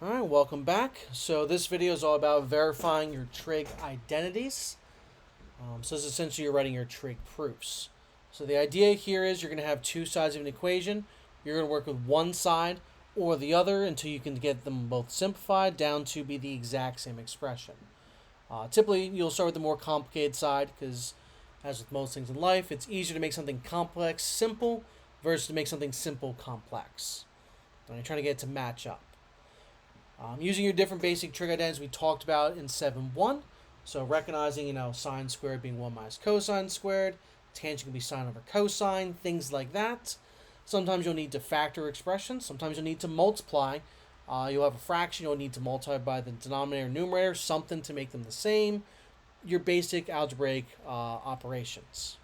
Alright, welcome back. So this video is all about verifying your trig identities. So this is essentially you're writing your trig proofs. So the idea here is you're going to have two sides of an equation. You're going to work with one side or the other until you can get them both simplified down to be the exact same expression. Typically, you'll start with the more complicated side because, as with most things in life, it's easier to make something complex simple versus to make something simple complex. And you're trying to get it to match up. Using your different basic trig identities we talked about in 7.1. So recognizing, sine squared being 1 minus cosine squared. Tangent can be sine over cosine, things like that. Sometimes you'll need to factor expressions. Sometimes you'll need to multiply. You'll have a fraction. You'll need to multiply by the denominator and numerator, something to make them the same. Your basic algebraic operations.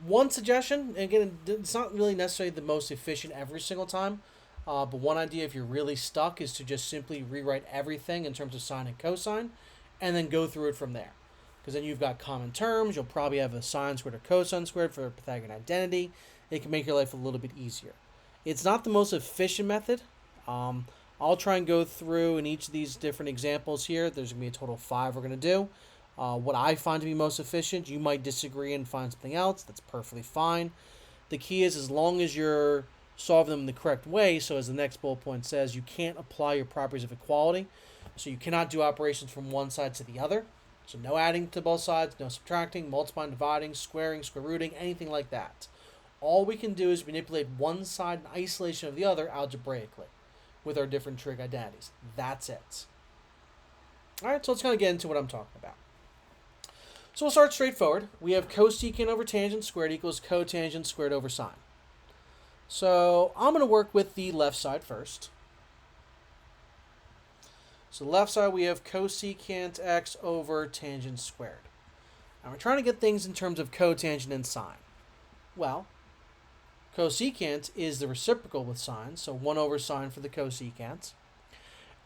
One suggestion, again, it's not really necessarily the most efficient every single time. But one idea, if you're really stuck, is to just simply rewrite everything in terms of sine and cosine, and then go through it from there. Because then you've got common terms. You'll probably have a sine squared or cosine squared for a Pythagorean identity. It can make your life a little bit easier. It's not the most efficient method. I'll try and go through in each of these different examples here. There's going to be a total of 5 we're going to do. What I find to be most efficient, you might disagree and find something else. That's perfectly fine. The key is, as long as you're solve them in the correct way. So as the next bullet point says, you can't apply your properties of equality. So you cannot do operations from one side to the other. So no adding to both sides, no subtracting, multiplying, dividing, squaring, square rooting, anything like that. All we can do is manipulate one side in isolation of the other algebraically with our different trig identities. That's it. All right, so let's kind of get into what I'm talking about. So we'll start straightforward. We have cosecant over tangent squared equals cotangent squared over sine. So I'm going to work with the left side first. So left side we have cosecant x over tangent squared. Now we're trying to get things in terms of cotangent and sine. Well, cosecant is the reciprocal with sine, so 1 over sine for the cosecant.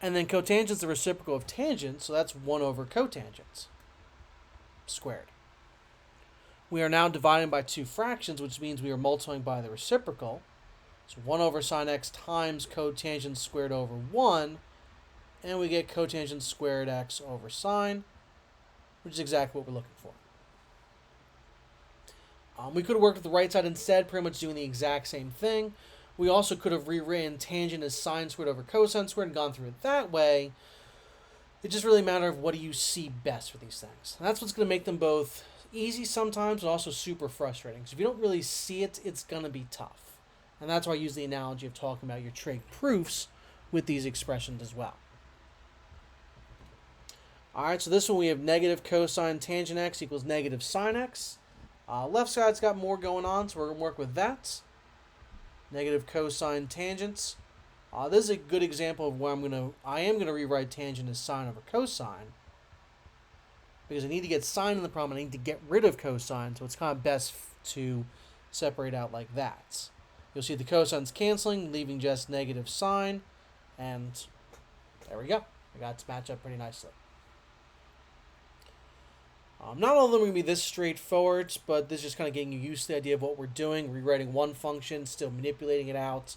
And then cotangent is the reciprocal of tangent, so that's 1 over cotangent squared. We are now dividing by two fractions, which means we are multiplying by the reciprocal. So 1 over sine x times cotangent squared over 1, and we get cotangent squared x over sine, which is exactly what we're looking for. We could have worked with the right side instead, pretty much doing the exact same thing. We also could have rewritten tangent as sine squared over cosine squared and gone through it that way. It's just really a matter of what do you see best for these things. And that's what's going to make them both easy sometimes, but also super frustrating. So if you don't really see it, it's going to be tough. And that's why I use the analogy of talking about your trig proofs with these expressions as well. All right, so this one we have negative cosine tangent x equals negative sine x. Left side's got more going on, so we're going to work with that. Negative cosine tangents. This is a good example of where I am going to rewrite tangent as sine over cosine. Because I need to get sine in the problem, I need to get rid of cosine, so it's kind of best to separate out like that. You'll see the cosines canceling, leaving just negative sine, and there we go. I got it to match up pretty nicely. Not all of them are going to be this straightforward, but this is just kind of getting you used to the idea of what we're doing, rewriting one function, still manipulating it out.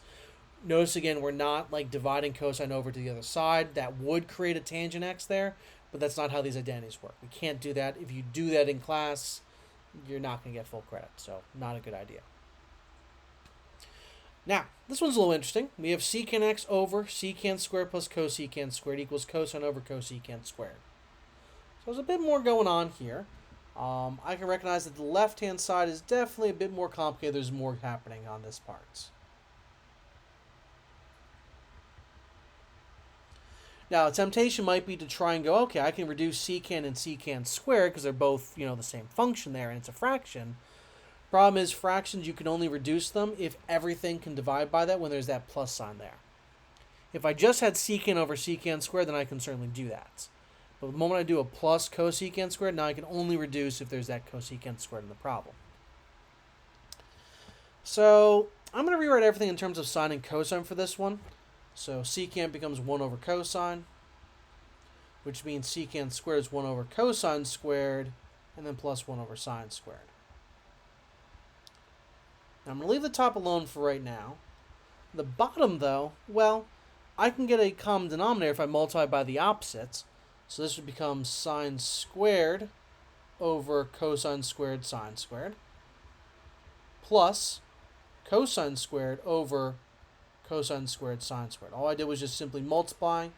Notice again, we're not like dividing cosine over to the other side. That would create a tangent x there, but that's not how these identities work. We can't do that. If you do that in class, you're not going to get full credit, so not a good idea. Now, this one's a little interesting. We have secant x over secant squared plus cosecant squared equals cosine over cosecant squared. So there's a bit more going on here. I can recognize that the left-hand side is definitely a bit more complicated. There's more happening on this part. Now, a temptation might be to try and go, okay, I can reduce secant and secant squared because they're both, the same function there, and it's a fraction. Problem is, fractions, you can only reduce them if everything can divide by that when there's that plus sign there. If I just had secant over secant squared, then I can certainly do that. But the moment I do a plus cosecant squared, now I can only reduce if there's that cosecant squared in the problem. So I'm going to rewrite everything in terms of sine and cosine for this one. So secant becomes 1 over cosine, which means secant squared is 1 over cosine squared, and then plus 1 over sine squared. Now I'm going to leave the top alone for right now. The bottom, though, well, I can get a common denominator if I multiply by the opposites. So this would become sine squared over cosine squared sine squared plus cosine squared over cosine squared sine squared. All I did was just simply multiply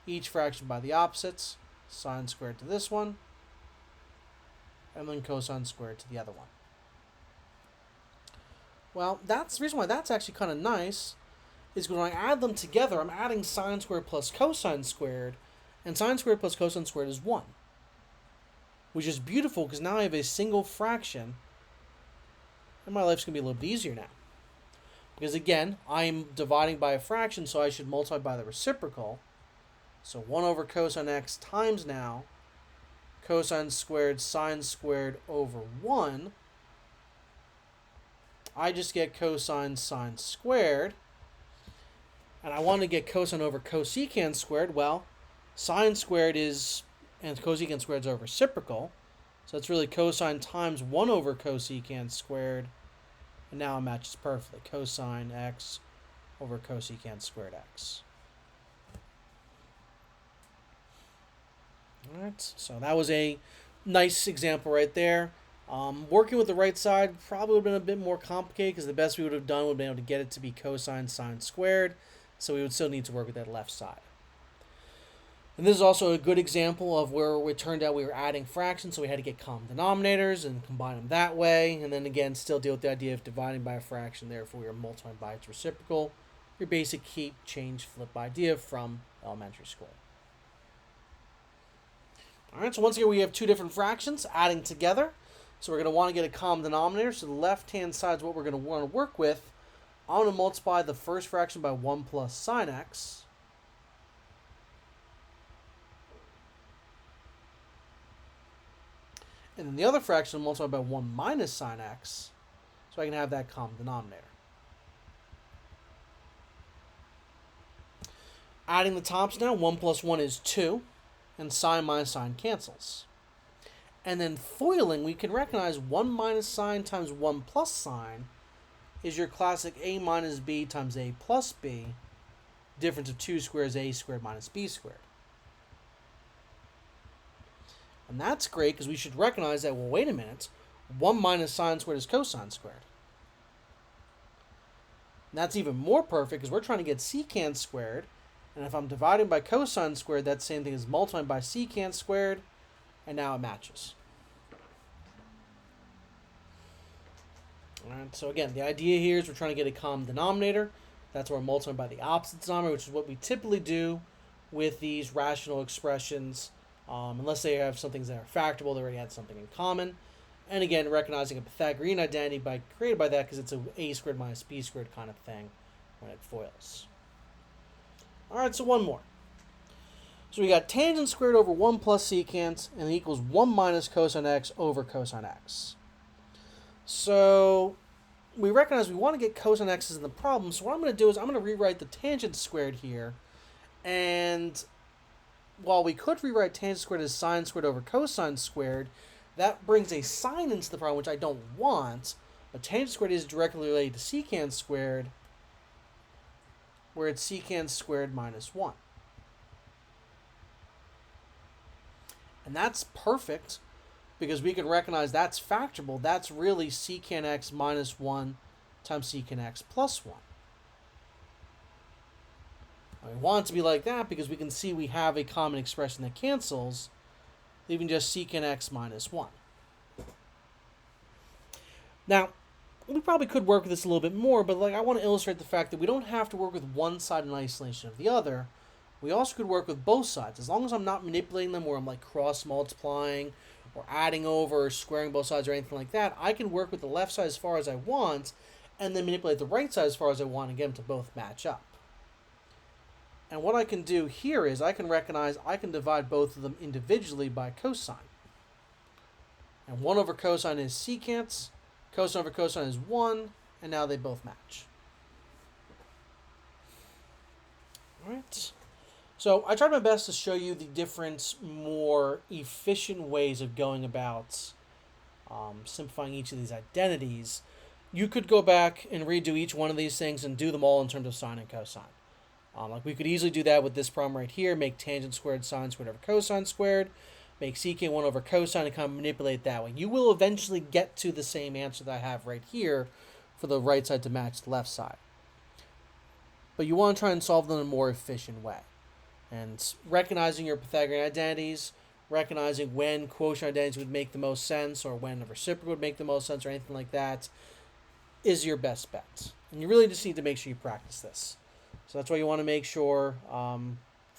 each fraction by the opposites, sine squared to this one, and then cosine squared to the other one. Well, that's the reason why that's actually kind of nice, is when I add them together, I'm adding sine squared plus cosine squared, and sine squared plus cosine squared is 1. Which is beautiful, because now I have a single fraction, and my life's going to be a little bit easier now. Because again, I'm dividing by a fraction, so I should multiply by the reciprocal. So 1 over cosine x times now cosine squared sine squared over 1. I just get cosine sine squared. And I want to get cosine over cosecant squared. Well, sine squared is, and cosecant squared is over reciprocal. So it's really cosine times 1 over cosecant squared. And now it matches perfectly. Cosine x over cosecant squared x. Alright, so that was a nice example right there. Working with the right side probably would have been a bit more complicated, because the best we would have done would have been able to get it to be cosine sine squared. So we would still need to work with that left side. And this is also a good example of where it turned out we were adding fractions, so we had to get common denominators and combine them that way. And then again, still deal with the idea of dividing by a fraction, therefore we are multiplying by its reciprocal. Your basic keep, change, flip idea from elementary school. Alright, so once again we have two different fractions adding together. So we're going to want to get a common denominator. So the left-hand side is what we're going to want to work with. I'm going to multiply the first fraction by 1 plus sine x. And then the other fraction will multiply by 1 minus sine x, so I can have that common denominator. Adding the tops now, 1 plus 1 is 2, and sine minus sine cancels. And then foiling, we can recognize 1 minus sine times 1 plus sine is your classic a minus b times a plus b. Difference of 2 squares, a squared minus b squared. And that's great, because we should recognize that, well, wait a minute, 1 minus sine squared is cosine squared. And that's even more perfect, because we're trying to get secant squared, and if I'm dividing by cosine squared, that's the same thing as multiplying by secant squared, and now it matches. Alright, so again, the idea here is we're trying to get a common denominator. That's where we're multiplying by the opposite denominator, which is what we typically do with these rational expressions. Unless they have some things that are factorable, they already had something in common. And again, recognizing a Pythagorean identity created by that, because it's a squared minus b squared kind of thing when it foils. Alright, so one more. So we got tangent squared over 1 plus secant, and it equals 1 minus cosine x over cosine x. So we recognize we want to get cosine x's in the problem, so what I'm going to do is I'm going to rewrite the tangent squared here, and while we could rewrite tangent squared as sine squared over cosine squared, that brings a sine into the problem, which I don't want. But tangent squared is directly related to secant squared, where it's secant squared minus 1. And that's perfect, because we can recognize that's factorable. That's really secant x minus 1 times secant x plus 1. We want it to be like that because we can see we have a common expression that cancels, leaving just secant x minus 1. Now, we probably could work with this a little bit more, but I want to illustrate the fact that we don't have to work with one side in isolation of the other. We also could work with both sides. As long as I'm not manipulating them where I'm cross-multiplying or adding over or squaring both sides or anything like that, I can work with the left side as far as I want and then manipulate the right side as far as I want and get them to both match up. And what I can do here is I can recognize I can divide both of them individually by cosine. And 1 over cosine is secant, cosine over cosine is 1, and now they both match. Alright. So I tried my best to show you the different, more efficient ways of going about simplifying each of these identities. You could go back and redo each one of these things and do them all in terms of sine and cosine. Like we could easily do that with this problem right here. Make tangent squared sine squared over cosine squared. Make sec 1 over cosine and kind of manipulate that way. You will eventually get to the same answer that I have right here for the right side to match the left side. But you want to try and solve them in a more efficient way. And recognizing your Pythagorean identities, recognizing when quotient identities would make the most sense or when a reciprocal would make the most sense or anything like that is your best bet. And you really just need to make sure you practice this. So that's why you want to make sure,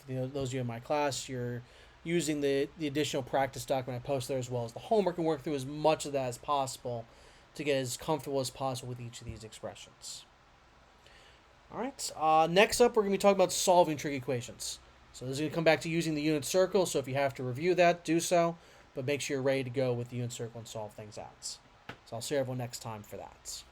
those of you in my class, you're using the additional practice document I post there, as well as the homework, and work through as much of that as possible to get as comfortable as possible with each of these expressions. All right, next up we're going to be talking about solving trig equations. So this is going to come back to using the unit circle, so if you have to review that, do so, but make sure you're ready to go with the unit circle and solve things out. So I'll see everyone next time for that.